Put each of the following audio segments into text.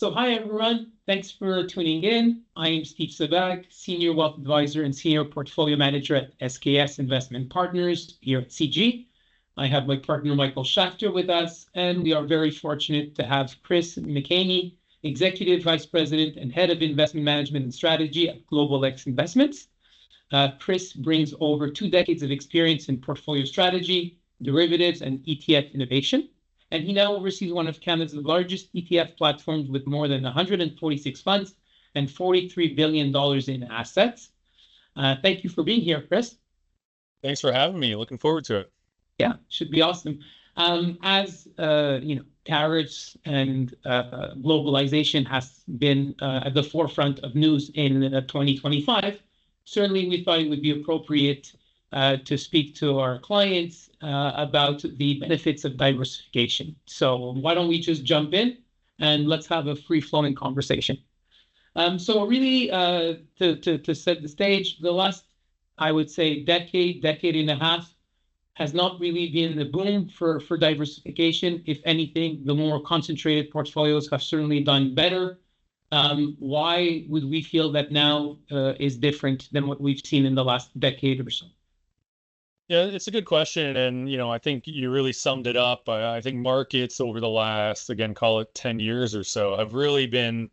So hi everyone, thanks for tuning in. I am Steve Sabag, Senior Wealth Advisor and Senior Portfolio Manager at SKS Investment Partners here at CG. I have my partner Michael Schafter with us, and we are very fortunate to have Chris McHaney, Executive Vice President and Head of Investment Management and Strategy at Global X Investments. Chris brings over 2 decades of experience in portfolio strategy, derivatives, and ETF innovation. And he now oversees one of Canada's largest ETF platforms with more than 146 funds and $43 billion in assets. Thank you for being here, Chris. Thanks for having me. Looking forward to it. Yeah, should be awesome. As tariffs and globalization has been at the forefront of news in 2025, certainly we thought it would be appropriate to speak to our clients about the benefits of diversification. So why don't we just jump in and let's have a free-flowing conversation. So really, to set the stage, the last, I would say, decade and a half has not really been the boom for diversification. If anything, the more concentrated portfolios have certainly done better. Why would we feel that now is different than what we've seen in the last decade or so? Yeah, it's a good question. And, I think you really summed it up. I think markets over the last, again, call it 10 years or so, have really been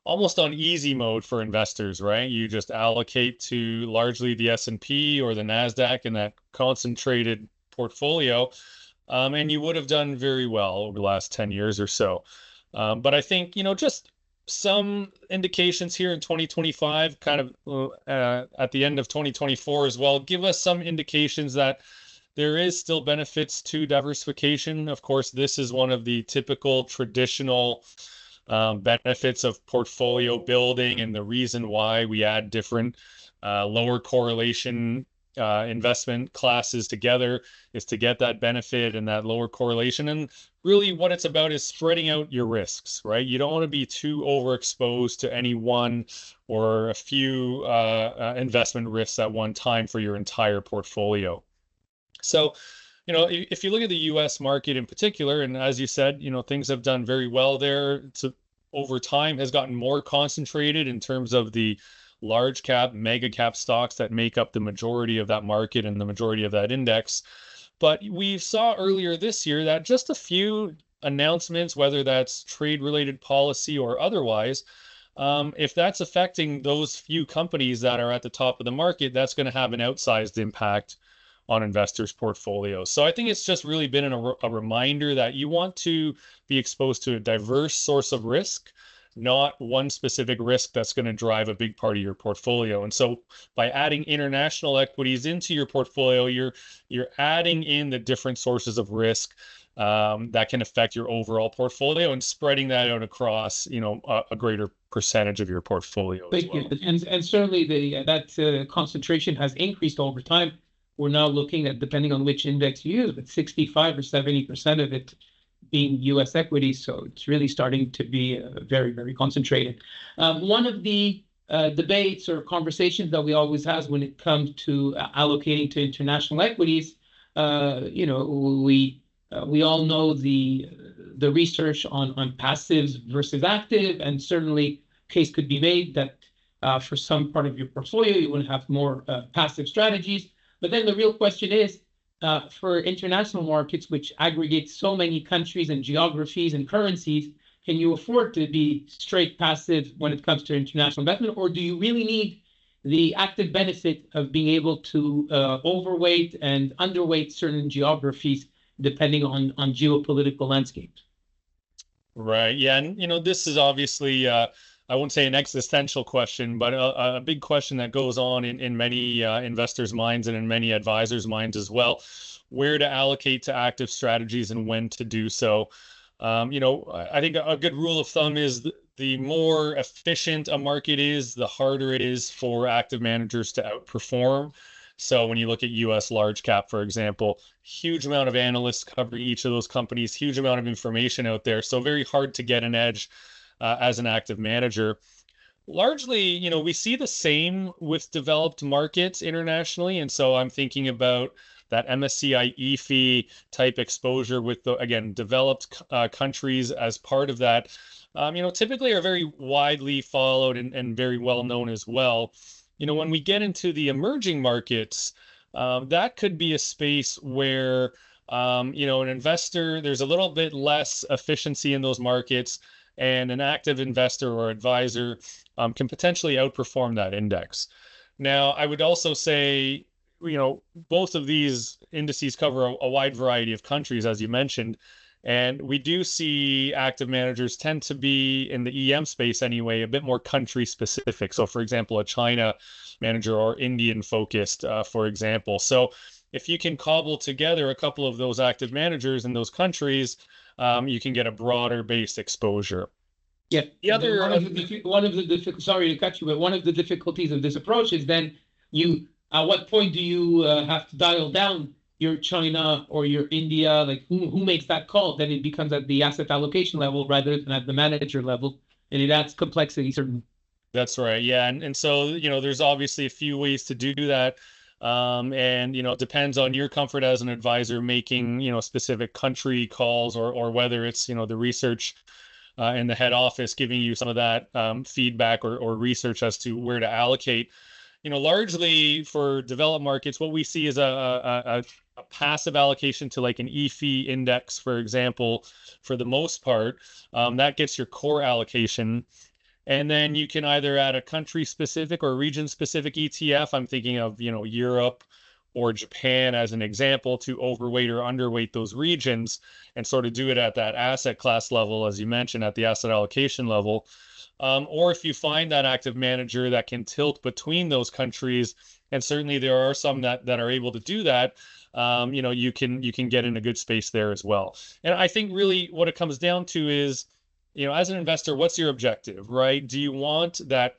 almost on easy mode for investors, right? You just allocate to largely the S&P or the NASDAQ in that concentrated portfolio, and you would have done very well over the last 10 years or so. But I think, just some indications here in 2025, kind of at the end of 2024 as well, give us some indications that there is still benefits to diversification. Of course, this is one of the typical traditional benefits of portfolio building, and the reason why we add different lower correlation investment classes together is to get that benefit and that lower correlation. And really what it's about is spreading out your risks, right? You don't want to be too overexposed to any one or a few investment risks at one time for your entire portfolio. So, if you look at the US market in particular, and as you said, things have done very well there. Over time has gotten more concentrated in terms of the large cap, mega cap stocks that make up the majority of that market and the majority of that index. But we saw earlier this year that just a few announcements, whether that's trade related policy or otherwise, if that's affecting those few companies that are at the top of the market, that's going to have an outsized impact on investors' portfolios. So I think it's just really been a reminder that you want to be exposed to a diverse source of risk, not one specific risk that's going to drive a big part of your portfolio. And so by adding international equities into your portfolio, you're adding in the different sources of risk that can affect your overall portfolio and spreading that out across, a greater percentage of your portfolio. Thank you. And certainly that concentration has increased over time. We're now looking at, depending on which index you use, but 65 or 70% of it being U.S. equities. So it's really starting to be very, very concentrated. One of the debates or conversations that we always have when it comes to allocating to international equities, we all know the research on passives versus active, and certainly case could be made that for some part of your portfolio you want to have more passive strategies. But then the real question is, for international markets, which aggregate so many countries and geographies and currencies, can you afford to be straight passive when it comes to international investment? Or do you really need the active benefit of being able to overweight and underweight certain geographies depending on geopolitical landscapes? Right. Yeah. And, this is obviously, I won't say an existential question, but a big question that goes on in many investors' minds and in many advisors' minds as well, where to allocate to active strategies and when to do so. I think a good rule of thumb is the more efficient a market is, the harder it is for active managers to outperform. So when you look at US large cap, for example, huge amount of analysts covering each of those companies, huge amount of information out there. So very hard to get an edge as an active manager. Largely, we see the same with developed markets internationally. And so I'm thinking about that MSCI EFI type exposure with the, again, developed countries as part of that, typically are very widely followed and very well known as well. When we get into the emerging markets, that could be a space where, an investor, there's a little bit less efficiency in those markets, and an active investor or advisor can potentially outperform that index. Now, I would also say, both of these indices cover a wide variety of countries, as you mentioned. And we do see active managers tend to be in the EM space anyway, a bit more country specific. So, for example, a China manager or Indian focused, for example. So if you can cobble together a couple of those active managers in those countries, you can get a broader based exposure. Yeah. The other sorry to cut you, but one of the difficulties of this approach is then at what point do you have to dial down your China or your India? Like who makes that call? Then it becomes at the asset allocation level rather than at the manager level, and it adds complexity certainly. That's right. Yeah. And so, there's obviously a few ways to do that. And, it depends on your comfort as an advisor making, specific country calls, or whether it's, the research in the head office giving you some of that feedback or research as to where to allocate. Largely for developed markets, what we see is a passive allocation to like an EFI index, for example, for the most part. That gets your core allocation. And then you can either add a country-specific or region-specific ETF. I'm thinking of, Europe or Japan as an example, to overweight or underweight those regions and sort of do it at that asset class level, as you mentioned, at the asset allocation level. Or if you find that active manager that can tilt between those countries, and certainly there are some that are able to do that, you can get in a good space there as well. And I think really what it comes down to is, as an investor, what's your objective, right? Do you want that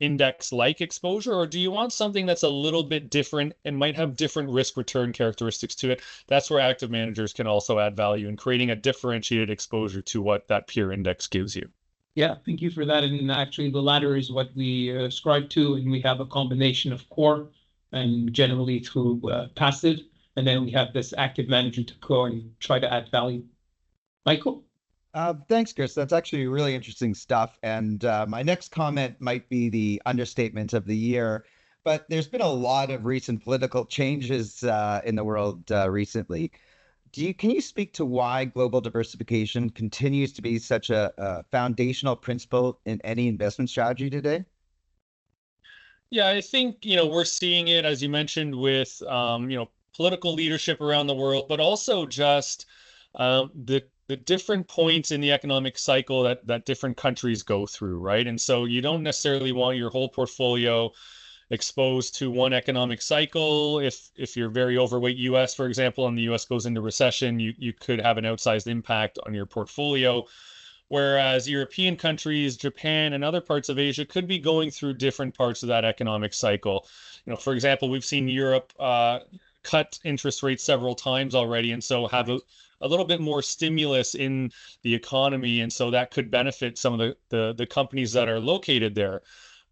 index-like exposure, or do you want something that's a little bit different and might have different risk-return characteristics to it? That's where active managers can also add value in creating a differentiated exposure to what that peer index gives you. Yeah, thank you for that. And actually, the latter is what we ascribe to, and we have a combination of core and generally through passive, and then we have this active manager to go and try to add value. Michael? Thanks, Chris. That's actually really interesting stuff. And my next comment might be the understatement of the year, but there's been a lot of recent political changes in the world recently. Can you speak to why global diversification continues to be such a foundational principle in any investment strategy today? Yeah, I think, we're seeing it, as you mentioned, with, political leadership around the world, but also just the different points in the economic cycle that different countries go through, right? And so you don't necessarily want your whole portfolio exposed to one economic cycle. If you're very overweight US, for example, and the US goes into recession, you could have an outsized impact on your portfolio. Whereas European countries, Japan, and other parts of Asia could be going through different parts of that economic cycle. For example, we've seen Europe cut interest rates several times already, and so have a little bit more stimulus in the economy, and so that could benefit some of the companies that are located there.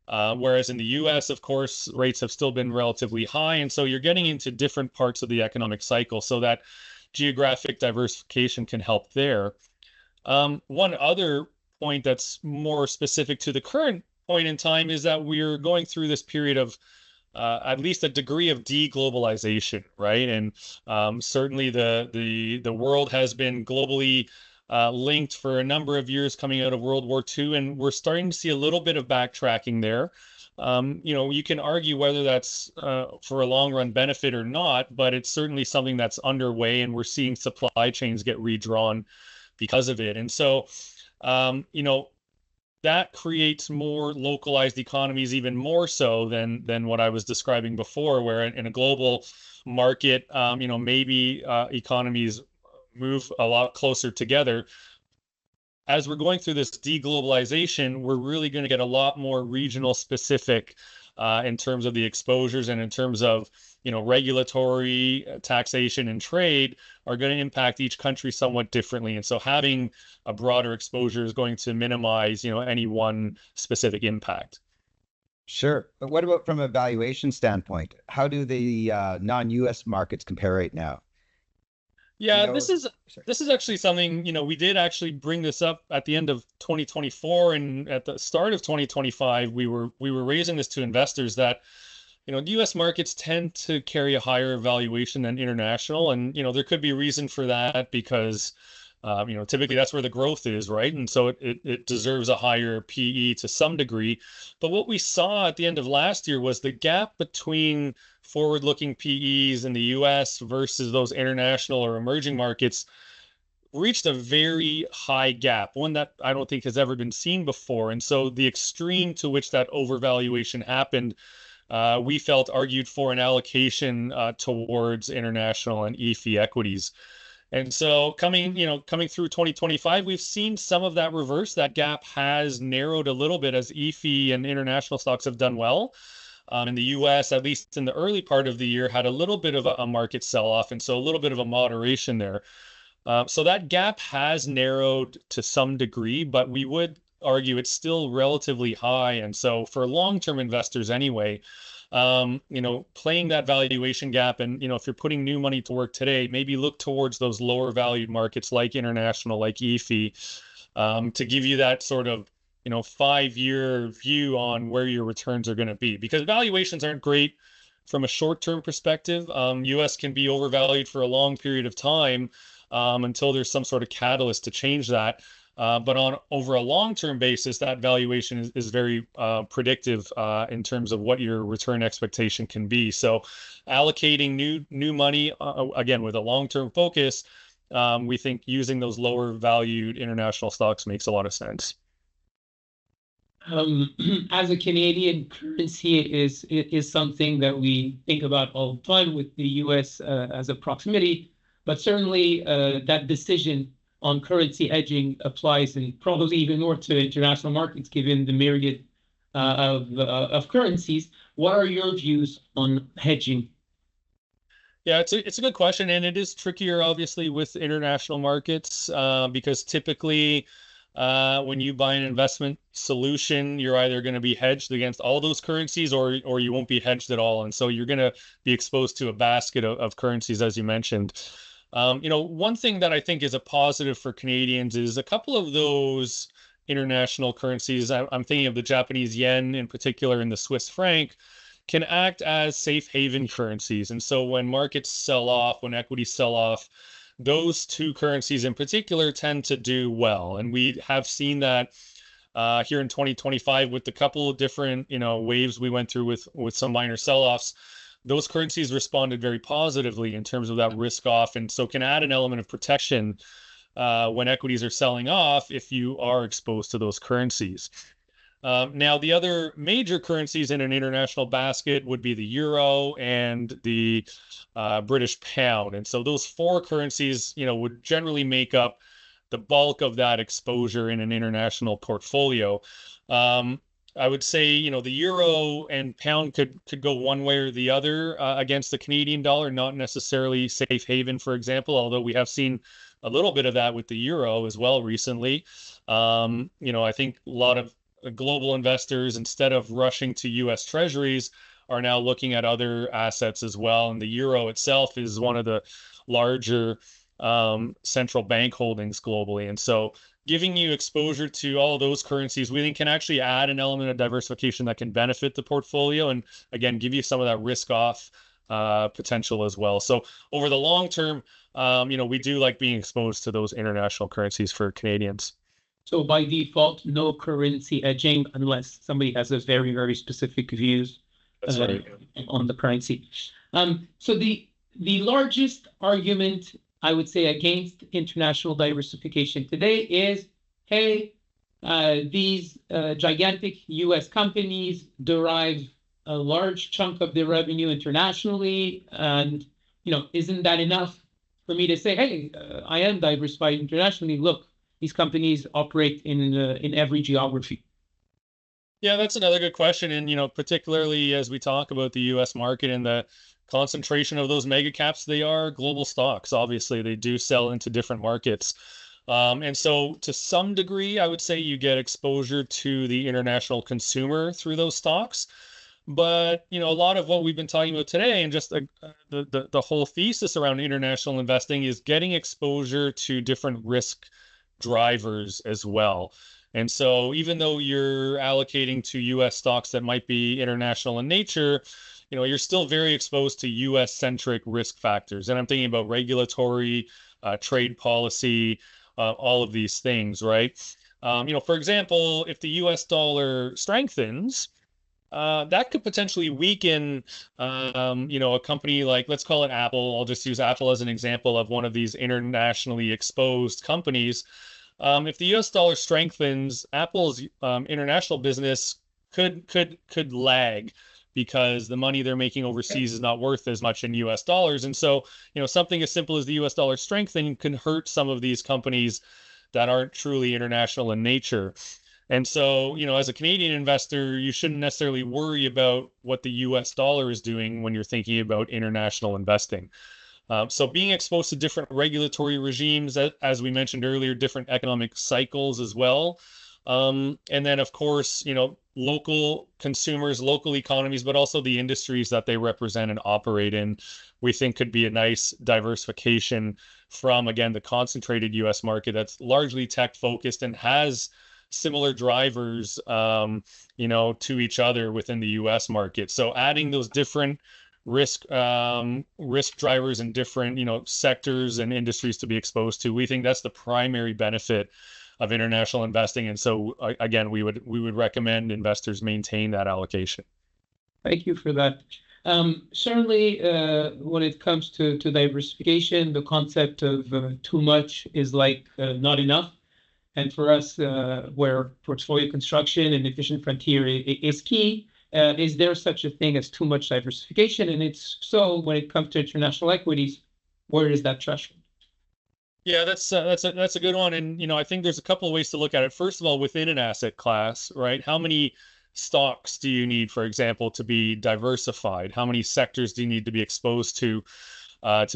Whereas in the US, of course, rates have still been relatively high, and so you're getting into different parts of the economic cycle, so that geographic diversification can help there. One other point that's more specific to the current point in time is that we're going through this period of at least a degree of deglobalization, right? And certainly the world has been globally linked for a number of years coming out of World War II, and we're starting to see a little bit of backtracking there. You can argue whether that's for a long run benefit or not, but it's certainly something that's underway, and we're seeing supply chains get redrawn because of it. And so, that creates more localized economies, even more so than what I was describing before, where in a global market, maybe economies move a lot closer together. As we're going through this deglobalization, we're really going to get a lot more regional specific in terms of the exposures, and in terms of regulatory, taxation, and trade are going to impact each country somewhat differently. And so having a broader exposure is going to minimize any one specific impact. Sure. But what about from a valuation standpoint? How do the non-US markets compare right now? You Yeah, know, sorry. this is actually something, we did actually bring this up at the end of 2024 and at the start of 2025, we were raising this to investors that, the US markets tend to carry a higher valuation than international. And, there could be a reason for that because, typically that's where the growth is, right? And so it deserves a higher PE to some degree. But what we saw at the end of last year was the gap between forward-looking PEs in the US versus those international or emerging markets reached a very high gap, one that I don't think has ever been seen before. And so the extreme to which that overvaluation happened, we felt argued for an allocation towards international and EFI equities. And so coming through 2025, we've seen some of that reverse. That gap has narrowed a little bit as EFI and international stocks have done well. In the US, at least in the early part of the year, had a little bit of a market sell-off, and so a little bit of a moderation there. So that gap has narrowed to some degree, but we would argue it's still relatively high. And so for long-term investors anyway, playing that valuation gap and, if you're putting new money to work today, maybe look towards those lower valued markets like international, like EFI, to give you that sort of, 5-year view on where your returns are going to be, because valuations aren't great from a short-term perspective. US can be overvalued for a long period of time until there's some sort of catalyst to change that. But on over a long-term basis, that valuation is very predictive in terms of what your return expectation can be. So allocating new money, again, with a long-term focus, we think using those lower valued international stocks makes a lot of sense. As a Canadian, currency is something that we think about all the time with the US as a proximity, but certainly that decision on currency hedging applies and probably even more to international markets given the myriad of currencies. What are your views on hedging? Yeah, it's a good question, and it is trickier, obviously, with international markets because typically when you buy an investment solution, you're either going to be hedged against all those currencies or you won't be hedged at all. And so you're going to be exposed to a basket of currencies, as you mentioned. One thing that I think is a positive for Canadians is a couple of those international currencies. I'm thinking of the Japanese yen in particular and the Swiss franc can act as safe haven currencies. And so when markets sell off, when equities sell off, those two currencies in particular tend to do well. And we have seen that here in 2025 with the couple of different, waves we went through with some minor sell-offs. Those currencies responded very positively in terms of that risk off, and so can add an element of protection when equities are selling off if you are exposed to those currencies. Now, the other major currencies in an international basket would be the euro and the British pound. And so those four currencies, would generally make up the bulk of that exposure in an international portfolio. I would say, the euro and pound could go one way or the other against the Canadian dollar, not necessarily safe haven, for example, although we have seen a little bit of that with the euro as well recently. I think a lot of global investors, instead of rushing to US treasuries, are now looking at other assets as well. And the euro itself is one of the larger central bank holdings globally. And so giving you exposure to all of those currencies, we think can actually add an element of diversification that can benefit the portfolio and, again, give you some of that risk off potential as well. So over the long term, we do like being exposed to those international currencies for Canadians. So by default, no currency hedging unless somebody has a very, very specific views Right. on the currency. So the largest argument I would say against international diversification today is, hey, these gigantic US companies derive a large chunk of their revenue internationally. And, isn't that enough for me to say, hey, I am diversified internationally? Look, these companies operate in every geography. Yeah, that's another good question. And, particularly as we talk about the US market and the concentration of those mega caps, they are global stocks. Obviously, they do sell into different markets. And so to some degree, I would say you get exposure to the international consumer through those stocks. But, a lot of what we've been talking about today and just the whole thesis around international investing is getting exposure to different risk drivers as well. And so even though you're allocating to US stocks that might be international in nature, you're still very exposed to US centric risk factors. And I'm thinking about regulatory, trade policy, all of these things, right? For example, if the US dollar strengthens, that could potentially weaken, a company like, let's call it Apple. I'll just use Apple as an example of one of these internationally exposed companies. If the U.S. dollar strengthens, Apple's international business could lag because the money they're making overseas is not worth as much in U.S. dollars. And so, something as simple as the U.S. dollar strengthening can hurt some of these companies that aren't truly international in nature. And so, as a Canadian investor, you shouldn't necessarily worry about what the US dollar is doing when you're thinking about international investing. So being exposed to different regulatory regimes, as we mentioned earlier, different economic cycles as well. And then, of course, local consumers, local economies, but also the industries that they represent and operate in, we think could be a nice diversification from, again, the concentrated US market that's largely tech focused and has similar drivers, to each other within the U.S. market. So adding those different risk drivers and different, sectors and industries to be exposed to, we think that's the primary benefit of international investing. And so again, we would recommend investors maintain that allocation. Thank you for that. Certainly, when it comes to diversification, the concept of too much is like not enough. And for us, where portfolio construction and efficient frontier is key, is there such a thing as too much diversification? And it's so when it comes to international equities, where is that threshold? Yeah, that's a good one. And I think there's a couple of ways to look at it. First of all, within an asset class, right? How many stocks do you need, for example, to be diversified? How many sectors do you need to be exposed to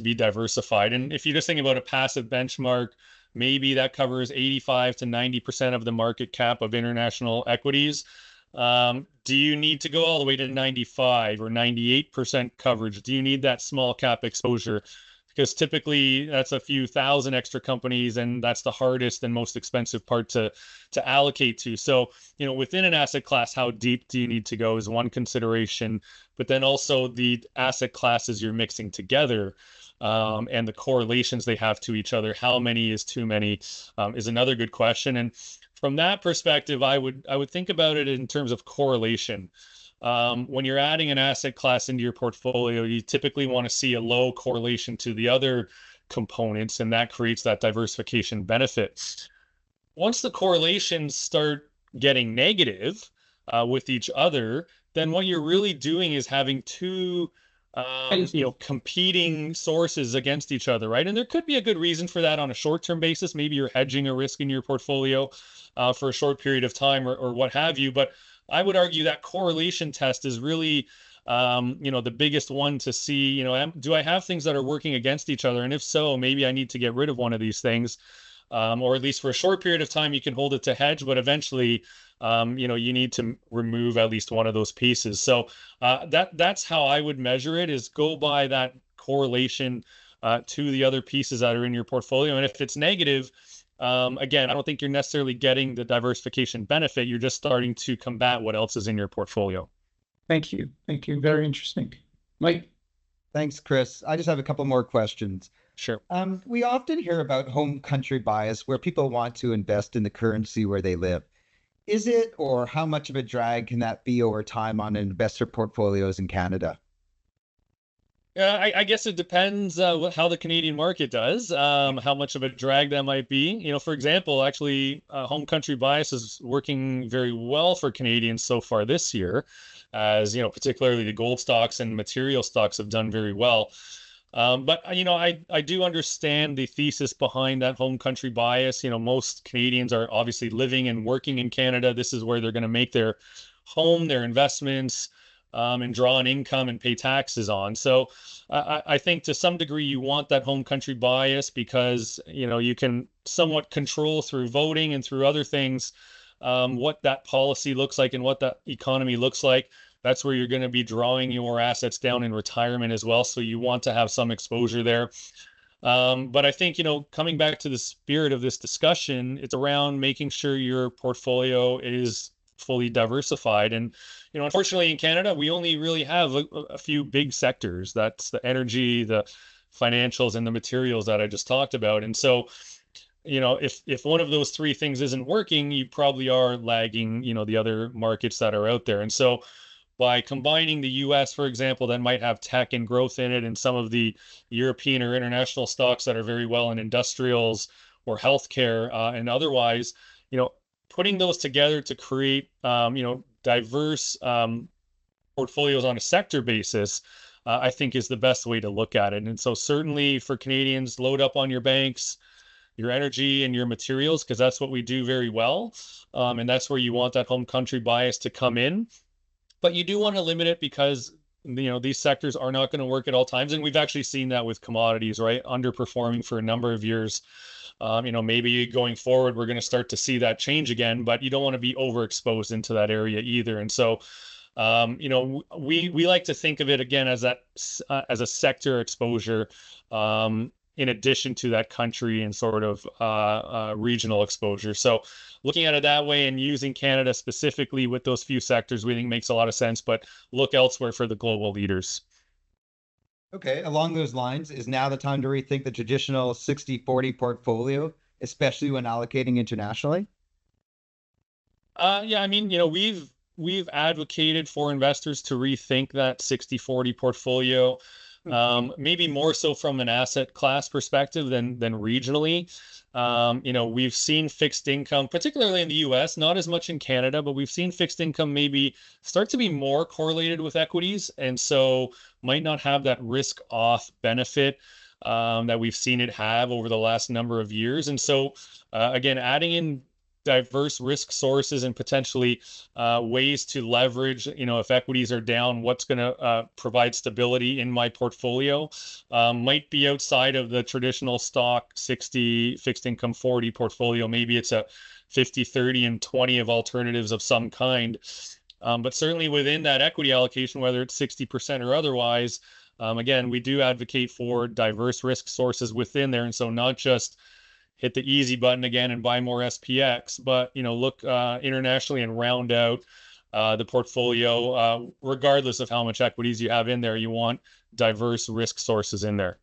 be diversified? And if you're just thinking about a passive benchmark, maybe that covers 85 to 90% of the market cap of international equities. Do you need to go all the way to 95 or 98% coverage? Do you need that small cap exposure? Because typically that's a few thousand extra companies, and that's the hardest and most expensive part to allocate to. So, within an asset class, how deep do you need to go is one consideration, but then also the asset classes you're mixing together. And the correlations they have to each other, how many is too many, is another good question. And from that perspective, I would think about it in terms of correlation. When you're adding an asset class into your portfolio, you typically want to see a low correlation to the other components, and that creates that diversification benefit. Once the correlations start getting negative with each other, then what you're really doing is having two competing sources against each other, right? And there could be a good reason for that on a short-term basis. Maybe you're hedging a risk in your portfolio for a short period of time or what have you. But I would argue that correlation test is really, the biggest one to see, do I have things that are working against each other? And if so, maybe I need to get rid of one of these things. Or at least for a short period of time, you can hold it to hedge, but eventually, you need to remove at least one of those pieces. So that's how I would measure it, is go by that correlation to the other pieces that are in your portfolio. And if it's negative, again, I don't think you're necessarily getting the diversification benefit. You're just starting to combat what else is in your portfolio. Thank you. Thank you. Very interesting. Mike? Thanks, Chris. I just have a couple more questions. Sure. We often hear about home country bias, where people want to invest in the currency where they live. Is it, or how much of a drag can that be over time on investor portfolios in Canada? Yeah, I guess it depends how the Canadian market does, how much of a drag that might be. For example, actually, home country bias is working very well for Canadians so far this year, as particularly the gold stocks and material stocks have done very well. But I do understand the thesis behind that home country bias. Most Canadians are obviously living and working in Canada. This is where they're going to make their home, their investments. and draw an income and pay taxes on. So I think to some degree you want that home country bias because, you know, you can somewhat control through voting and through other things what that policy looks like and what that economy looks like. That's where you're going to be drawing your assets down in retirement as well. So you want to have some exposure there. But I think, you know, coming back to the spirit of this discussion, it's around making sure your portfolio is fully diversified. And, you know, unfortunately in Canada, we only really have a few big sectors. That's the energy, the financials, and the materials that I just talked about. And so, you know, if one of those three things isn't working, you probably are lagging, you know, the other markets that are out there. And so by combining the US, for example, that might have tech and growth in it, and some of the European or international stocks that are very well in industrials or healthcare and otherwise, you know, putting those together to create, you know, diverse portfolios on a sector basis, I think is the best way to look at it. And so certainly for Canadians, load up on your banks, your energy, and your materials, because that's what we do very well. And that's where you want that home country bias to come in. But you do want to limit it because, you know, these sectors are not going to work at all times. And we've actually seen that with commodities, right? Underperforming for a number of years. You know, maybe going forward, we're going to start to see that change again, but you don't want to be overexposed into that area either. And so, you know, we like to think of it again as that as a sector exposure, in addition to that country and sort of regional exposure. So looking at it that way and using Canada specifically with those few sectors, we think makes a lot of sense, but look elsewhere for the global leaders. Okay, along those lines, is now the time to rethink the traditional 60-40 portfolio, especially when allocating internationally? Yeah, I mean, you know, we've advocated for investors to rethink that 60-40 portfolio. Maybe more so from an asset class perspective than regionally. You know, we've seen fixed income, particularly in the US, not as much in Canada, but we've seen fixed income maybe start to be more correlated with equities, and so might not have that risk off benefit that we've seen it have over the last number of years. And so again, adding in diverse risk sources and potentially ways to leverage, you know, if equities are down, what's going to provide stability in my portfolio might be outside of the traditional stock 60, fixed income 40 portfolio. Maybe it's a 50, 30, and 20 of alternatives of some kind. But certainly within that equity allocation, whether it's 60% or otherwise, again, we do advocate for diverse risk sources within there. And so not just hit the easy button again and buy more SPX, but, you know, look internationally and round out the portfolio. Regardless of how much equities you have in there, you want diverse risk sources in there.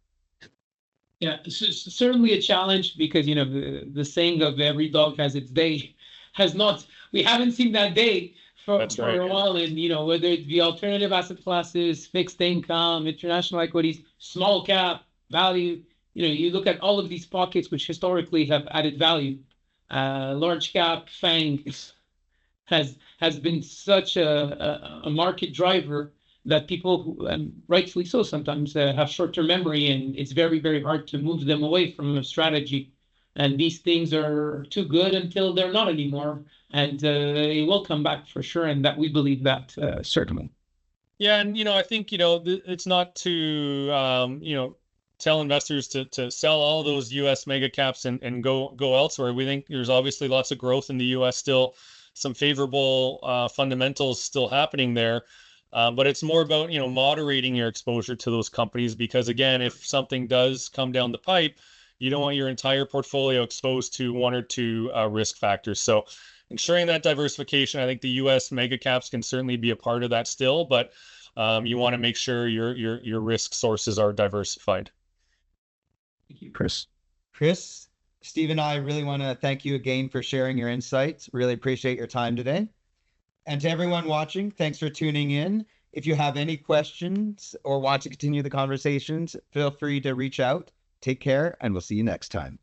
Yeah, it's certainly a challenge because, you know, the saying of every dog has its day has not, we haven't seen that day for a while. And, you know, whether it be alternative asset classes, fixed income, international equities, small cap, value, you know, you look at all of these pockets which historically have added value. Large cap, FANG has been such a market driver that people who, and rightfully so, sometimes have short-term memory, and it's very, very hard to move them away from a strategy. And these things are too good until they're not anymore, and it will come back for sure. And that we believe that certainly. Yeah, and you know, I think, you know, it's not to you know, tell investors to sell all those US mega caps and go elsewhere. We think there's obviously lots of growth in the US still, some favorable fundamentals still happening there. But it's more about, you know, moderating your exposure to those companies, because again, if something does come down the pipe, you don't want your entire portfolio exposed to one or two risk factors. So ensuring that diversification, I think the US mega caps can certainly be a part of that still, but you want to make sure your risk sources are diversified. Thank you, Chris. Chris, Steve and I really want to thank you again for sharing your insights. Really appreciate your time today. And to everyone watching, thanks for tuning in. If you have any questions or want to continue the conversations, feel free to reach out. Take care, and we'll see you next time.